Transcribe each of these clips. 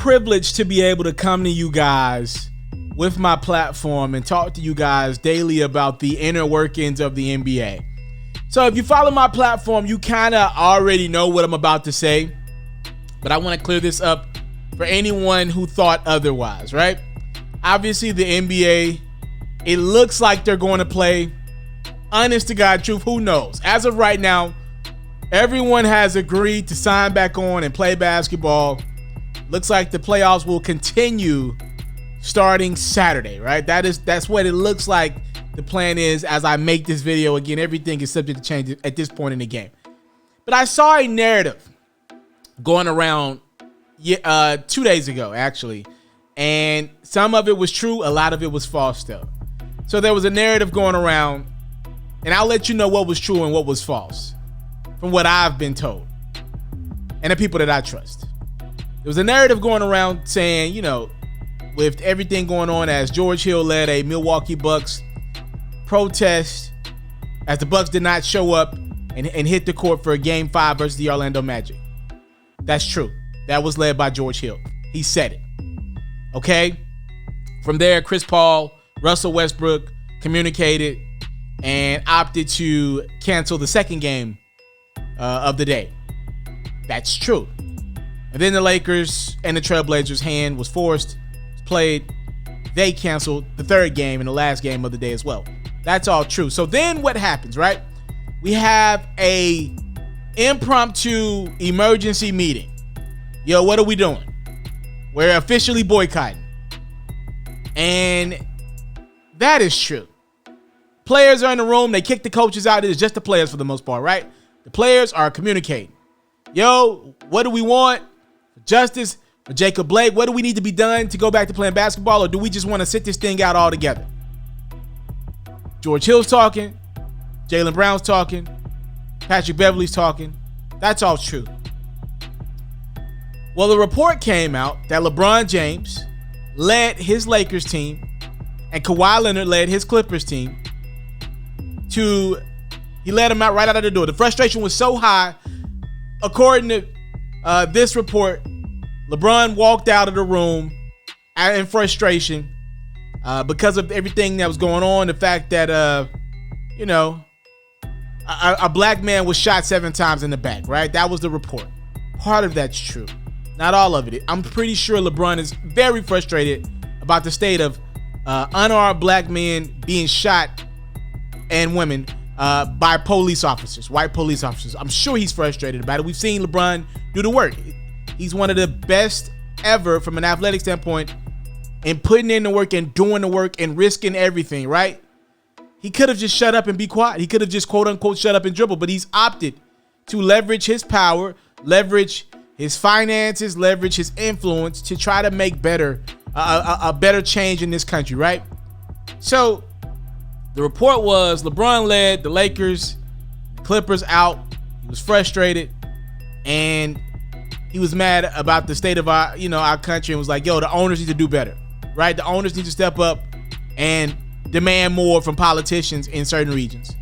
privileged to be able to come to you guys with my platform and talk to you guys daily about the inner workings of the NBA. So if you follow my platform, you kind of already know what I'm about to say, but I want to clear this up for anyone who thought otherwise, right? Obviously, the NBA, it looks like they're going to play. Honest to God truth, who knows? As of right now, everyone has agreed to sign back on and play basketball. Looks like the playoffs will continue starting Saturday, right? That's what it looks like the plan is as I make this video. Again, everything is subject to change at this point in the game. But I saw a narrative going around 2 days ago, actually, and some of it was true, a lot of it was false though. So there was a narrative going around, and I'll let you know what was true and what was false from what I've been told and the people that I trust. There was a narrative going around saying, you know, with everything going on as George Hill led a Milwaukee Bucks protest as the Bucks did not show up and hit the court for a Game 5 versus the Orlando Magic. That's true. That was led by George Hill. He said it. Okay? From there, Chris Paul, Russell Westbrook communicated and opted to cancel the second game of the day. That's true. And then the Lakers and the Trailblazers' hand was forced, played. They canceled the third game and the last game of the day as well. That's all true. So then what happens, right? We have a impromptu emergency meeting. Yo, what are we doing? We're officially boycotting. And that is true. Players are in the room. They kick the coaches out. It is just the players for the most part, right? The players are communicating. Yo, what do we want? Justice for Jacob Blake. What do we need to be done to go back to playing basketball, or do we just want to sit this thing out altogether? George Hill's talking. Jaylen Brown's talking. Patrick Beverley's talking. That's all true. Well, the report came out that LeBron James led his Lakers team and Kawhi Leonard led his Clippers team he led them out right out of the door. The frustration was so high, according to this report, LeBron walked out of the room in frustration because of everything that was going on. The fact that, a black man was shot 7 times in the back, right? That was the report. Part of that's true. Not all of it. I'm pretty sure LeBron is very frustrated about the state of unarmed black men being shot and women by police officers, white police officers. I'm sure he's frustrated about it. We've seen LeBron do the work. He's one of the best ever from an athletic standpoint in putting in the work and doing the work and risking everything, right? He could have just shut up and be quiet. He could have just quote unquote shut up and dribble, but he's opted to leverage his power, leverage his finances, leverage his influence to try to make a better change in this country, right? So the report was LeBron led the Lakers, Clippers out. He was frustrated and he was mad about the state of our country and was like, yo, the owners need to do better, right? The owners need to step up and demand more from politicians in certain regions.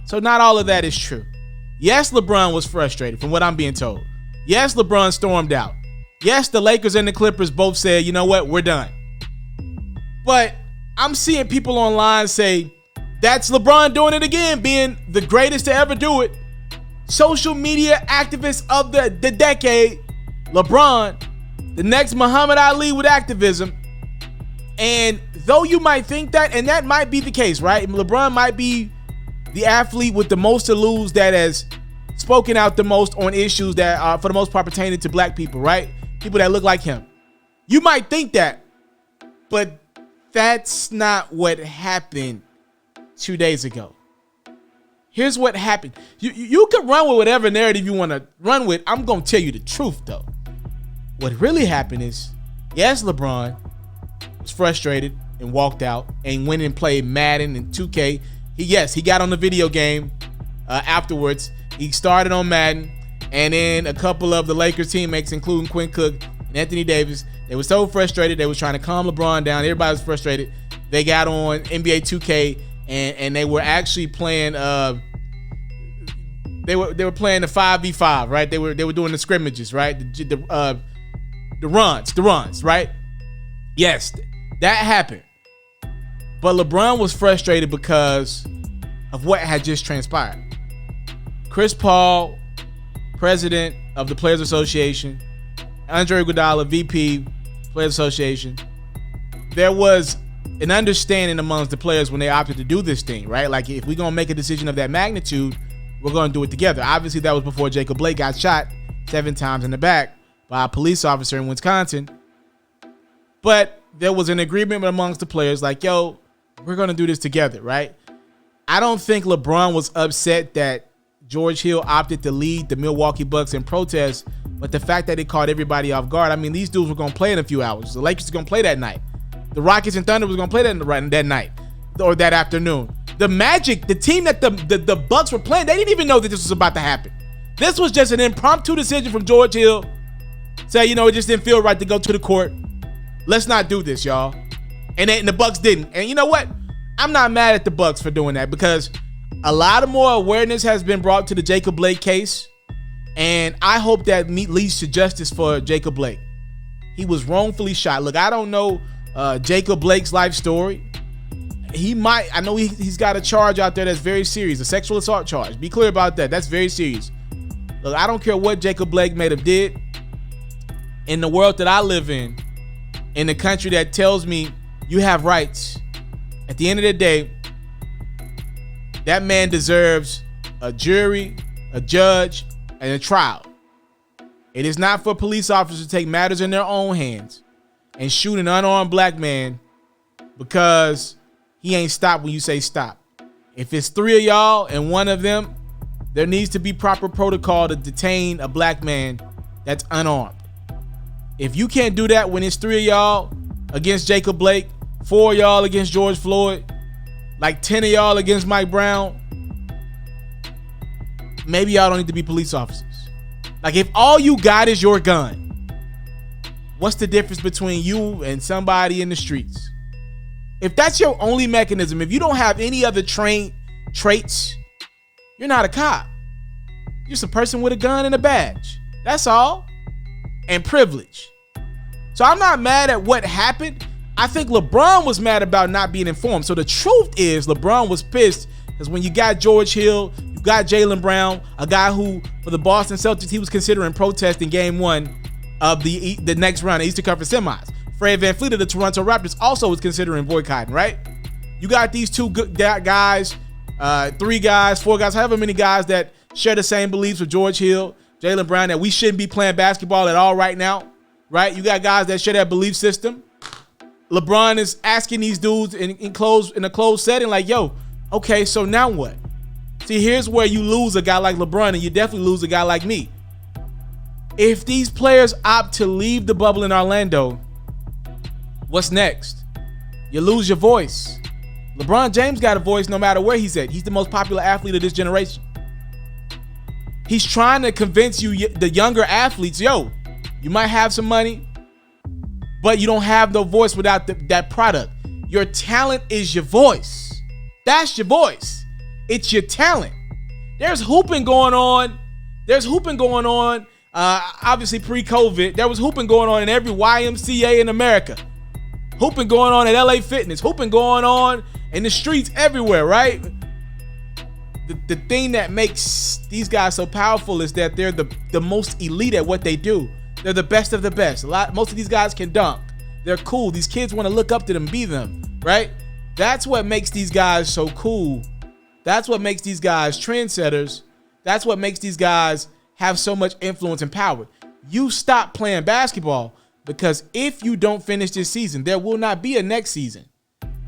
So not all of that is true. Yes, LeBron was frustrated from what I'm being told. Yes, LeBron stormed out. Yes, the Lakers and the Clippers both said, you know what, we're done. But I'm seeing people online say, that's LeBron doing it again, being the greatest to ever do it. Social media activist of the decade, LeBron, the next Muhammad Ali with activism. And though you might think that, and that might be the case, right? LeBron might be the athlete with the most to lose that has spoken out the most on issues that are, for the most part, pertaining to black people, right? People that look like him. You might think that, but that's not what happened 2 days ago. Here's what happened. You can run with whatever narrative you want to run with. I'm going to tell you the truth, though. What really happened is, yes, LeBron was frustrated and walked out and went and played Madden and 2K. He got on the video game afterwards. He started on Madden, and then a couple of the Lakers teammates, including Quinn Cook and Anthony Davis, they were so frustrated. They was trying to calm LeBron down. Everybody was frustrated. They got on NBA 2K, and they were actually playing. They were playing the 5v5, right? They were doing the scrimmages, right? the runs, right? Yes, that happened. But LeBron was frustrated because of what had just transpired. Chris Paul, president of the Players Association, Andre Iguodala, VP, Players Association. There was an understanding amongst the players when they opted to do this thing, right? Like, if we're going to make a decision of that magnitude, we're going to do it together. Obviously, that was before Jacob Blake got shot 7 times in the back by a police officer in Wisconsin. But there was an agreement amongst the players like, yo, we're going to do this together, right? I don't think LeBron was upset that George Hill opted to lead the Milwaukee Bucks in protest, but the fact that it caught everybody off guard. I mean, these dudes were going to play in a few hours. The Lakers were going to play that night. The Rockets and Thunder was going to play that night or that afternoon. The Magic, the team that the Bucks were playing, they didn't even know that this was about to happen. This was just an impromptu decision from George Hill. Say, it just didn't feel right to go to the court. Let's not do this, y'all. And the Bucks didn't. And you know what? I'm not mad at the Bucks for doing that because a lot of more awareness has been brought to the Jacob Blake case. And I hope that leads to justice for Jacob Blake. He was wrongfully shot. Look, I don't know Jacob Blake's life story. I know he's got a charge out there that's very serious, a sexual assault charge. Be clear about that. That's very serious. Look, I don't care what Jacob Blake may have did. In the world that I live in the country that tells me you have rights, at the end of the day, that man deserves a jury, a judge, and a trial. It is not for police officers to take matters in their own hands and shoot an unarmed black man because he ain't stopped when you say stop. If it's 3 of y'all and one of them, there needs to be proper protocol to detain a black man that's unarmed. If you can't do that when it's 3 of y'all against Jacob Blake, 4 of y'all against George Floyd, like 10 of y'all against Mike Brown, maybe y'all don't need to be police officers. Like, if all you got is your gun, what's the difference between you and somebody in the streets? If that's your only mechanism, if you don't have any other traits, you're not a cop. You're just a person with a gun and a badge. That's all. And privilege. So I'm not mad at what happened. I think LeBron was mad about not being informed. So the truth is LeBron was pissed because when you got George Hill, you got Jaylen Brown, a guy who, for the Boston Celtics, he was considering protesting game 1 of the next round of Eastern Conference semis. Fred VanVleet of the Toronto Raptors also was considering boycotting, right? You got these 2 good guys, 3 guys, 4 guys, however many guys that share the same beliefs with George Hill, Jaylen Brown, that we shouldn't be playing basketball at all right now, right? You got guys that share that belief system. LeBron is asking these dudes in a closed setting like, yo, okay, so now what? See, here's where you lose a guy like LeBron, and you definitely lose a guy like me. If these players opt to leave the bubble in Orlando, what's next? You lose your voice. LeBron James got a voice no matter where he's at. He's the most popular athlete of this generation. He's trying to convince you, the younger athletes, yo, you might have some money, but you don't have no voice without that product. Your talent is your voice. That's your voice. It's your talent. There's hooping going on. Obviously pre-COVID, there was hooping going on in every YMCA in America. Hooping going on at LA Fitness. Hooping going on in the streets everywhere, right? The thing that makes these guys so powerful is that they're the most elite at what they do. They're the best of the best. Most of these guys can dunk. They're cool. These kids want to look up to them, be them, right? That's what makes these guys so cool. That's what makes these guys trendsetters. That's what makes these guys have so much influence and power. You stop playing basketball because if you don't finish this season, there will not be a next season.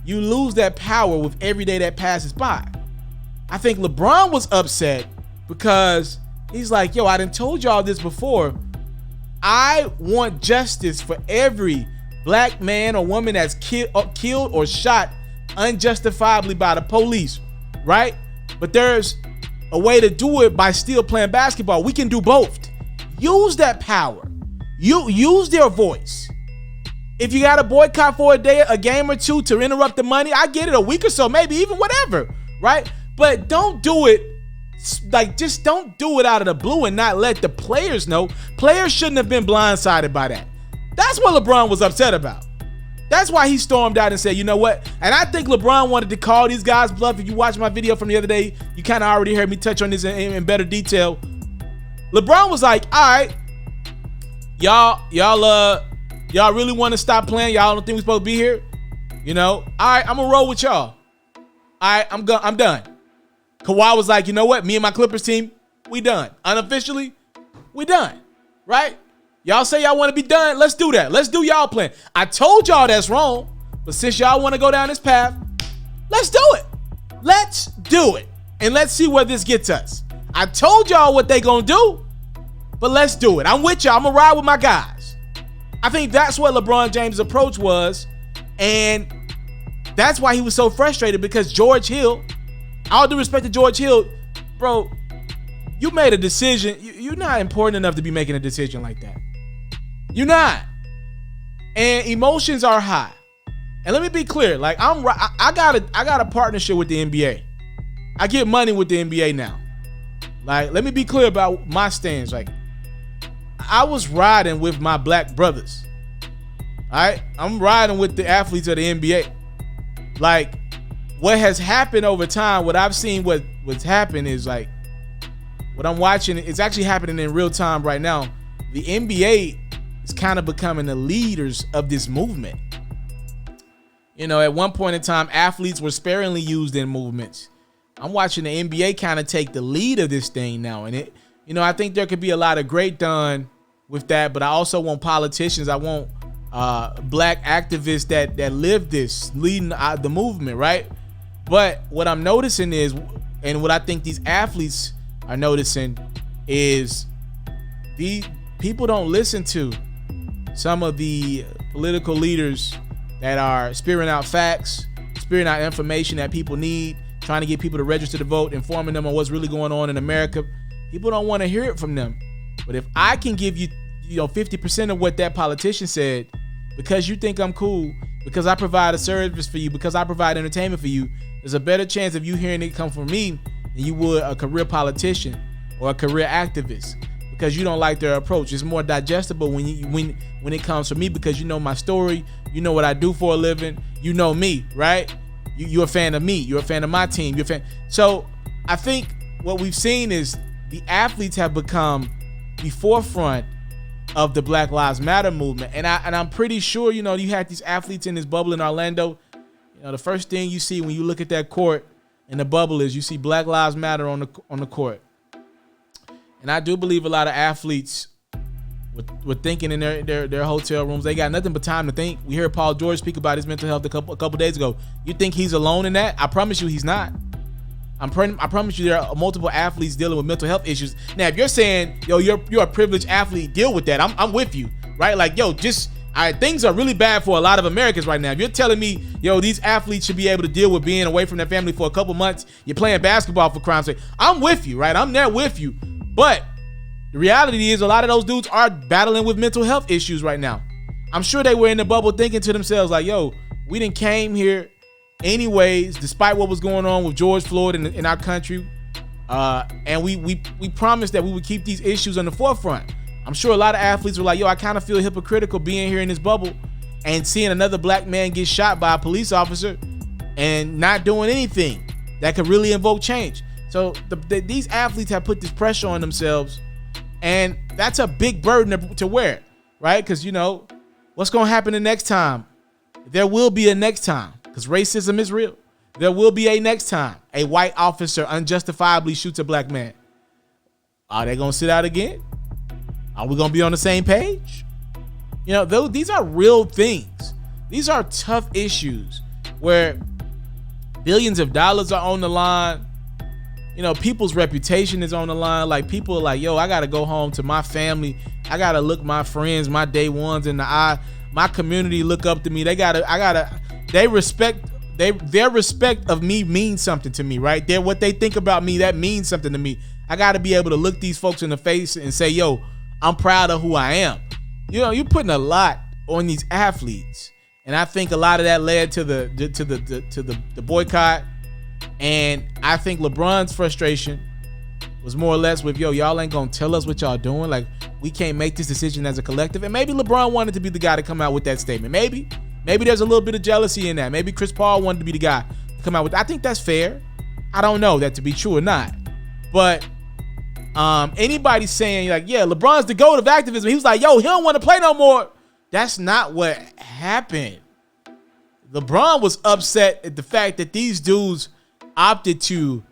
You lose that power with every day that passes by. I think LeBron was upset because he's like, yo, I done told y'all this before. I want justice for every black man or woman that's killed or shot unjustifiably by the police, right? But there's a way to do it by still playing basketball. We can do both. Use that power. You use their voice. If you got to boycott for a day, a game or two to interrupt the money, I get it, a week or so, maybe even whatever, right? But don't do it, just don't do it out of the blue and not let the players know. Players shouldn't have been blindsided by that. That's what LeBron was upset about. That's why he stormed out and said, you know what? And I think LeBron wanted to call these guys bluff. If you watch my video from the other day, you kind of already heard me touch on this in better detail. LeBron was like, all right, y'all really want to stop playing? Y'all don't think we're supposed to be here? You know, all right, I'm gonna roll with y'all. All right, I'm done. Kawhi was like, you know what? Me and my Clippers team, we done. Unofficially, we done, right? Y'all say y'all want to be done. Let's do that. Let's do y'all plan. I told y'all that's wrong, but since y'all want to go down this path, let's do it. Let's do it. And let's see where this gets us. I told y'all what they gonna do, but let's do it. I'm with y'all. I'm gonna ride with my guys. I think that's what LeBron James' approach was, and that's why he was so frustrated, because George Hill, all due respect to George Hill, bro, you made a decision. You're not important enough to be making a decision like that. You're not. And emotions are high. And let me be clear, like I got a partnership with the NBA. I get money with the NBA now. Like, let me be clear about my stance. Like, I was riding with my black brothers. All right? I'm riding with the athletes of the NBA. Like, what has happened over time, what I've seen what's happened is, like, what I'm watching, it's actually happening in real time right now. The NBA is kind of becoming the leaders of this movement. You know, at one point in time, athletes were sparingly used in movements. I'm watching the NBA kind of take the lead of this thing now. And it, you know, I think there could be a lot of great done with that, but I also want politicians. I want black activists that live this, leading the movement, right? But what I'm noticing is, and what I think these athletes are noticing is, the people don't listen to some of the political leaders that are spewing out facts, spewing out information that people need, trying to get people to register to vote, informing them on what's really going on in America. People don't want to hear it from them. But if I can give you, 50% of what that politician said, because you think I'm cool, because I provide a service for you, because I provide entertainment for you, there's a better chance of you hearing it come from me than you would a career politician or a career activist, because you don't like their approach. It's more digestible when it comes from me, because you know my story, you know what I do for a living, you know me, right? You're a fan of me, you're a fan of my team, you're a fan. So I think what we've seen is the athletes have become the forefront of the Black Lives Matter movement, and I'm pretty sure, you had these athletes in this bubble in Orlando. The first thing you see when you look at that court in the bubble is you see Black Lives Matter on the court. And I do believe a lot of athletes were thinking in their hotel rooms. They got nothing but time to think. We heard Paul George speak about his mental health a couple days ago. You think he's alone in that? I promise you he's not. I promise you there are multiple athletes dealing with mental health issues. Now, if you're saying, you're a privileged athlete, deal with that, I'm with you, right? Like, things are really bad for a lot of Americans right now. If you're telling me, these athletes should be able to deal with being away from their family for a couple months, you're playing basketball for crime's sake, I'm with you, right? I'm there with you. But the reality is a lot of those dudes are battling with mental health issues right now. I'm sure they were in the bubble thinking to themselves like, we done came here anyways, despite what was going on with George Floyd in our country. And we promised that we would keep these issues on the forefront. I'm sure a lot of athletes were like, I kind of feel hypocritical being here in this bubble and seeing another black man get shot by a police officer and not doing anything that could really invoke change. So these athletes have put this pressure on themselves, and that's a big burden to wear, right? Because, what's going to happen the next time? There will be a next time, because racism is real. There will be a next time a white officer unjustifiably shoots a black man. Are they going to sit out again? Are we going to be on the same page? These are real things. These are tough issues where billions of dollars are on the line. People's reputation is on the line. Like, people are like, I got to go home to my family. I got to look my friends, my day ones in the eye. My community look up to me. Their respect of me means something to me, right? What they think about me, that means something to me. I got to be able to look these folks in the face and say, I'm proud of who I am. You're putting a lot on these athletes. And I think a lot of that led to the boycott. And I think LeBron's frustration was more or less with, yo, y'all ain't gonna tell us what y'all doing. Like, we can't make this decision as a collective. And maybe LeBron wanted to be the guy to come out with that statement. Maybe there's a little bit of jealousy in that. Maybe Chris Paul wanted to be the guy to come out with. I think that's fair. I don't know that to be true or not. But anybody saying like, yeah, LeBron's the GOAT of activism. He was like, yo, he don't want to play no more. That's not what happened. LeBron was upset at the fact that these dudes opted to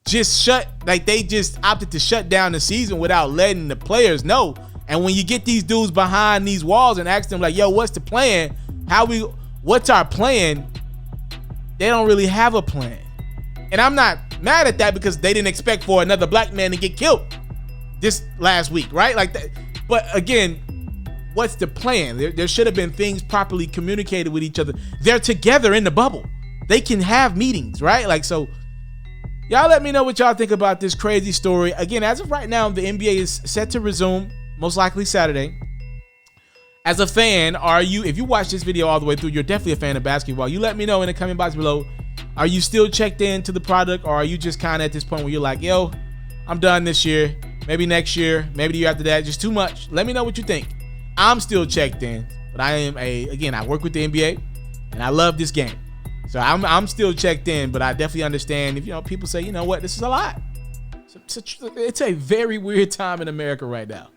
they just opted to shut down the season without letting the players know. And when you get these dudes behind these walls and ask them like, yo, what's the plan? What's our plan? They don't really have a plan. And I'm not mad at that because they didn't expect for another black man to get killed this last week, right? Like that. But again, what's the plan? There should have been things properly communicated with each other. They're together in the bubble. They can have meetings, right? Like, so y'all let me know what y'all think about this crazy story. Again, as of right now, the NBA is set to resume, most likely Saturday. As a fan, if you watch this video all the way through, you're definitely a fan of basketball. You let me know in the comment box below. Are you still checked into the product, or are you just kind of at this point where you're like, yo, I'm done this year, maybe next year, maybe the year after that, just too much? Let me know what you think. I'm still checked in, but I work with the NBA and I love this game. So I'm still checked in, but I definitely understand if people say, you know what, this is a lot. It's a very weird time in America right now.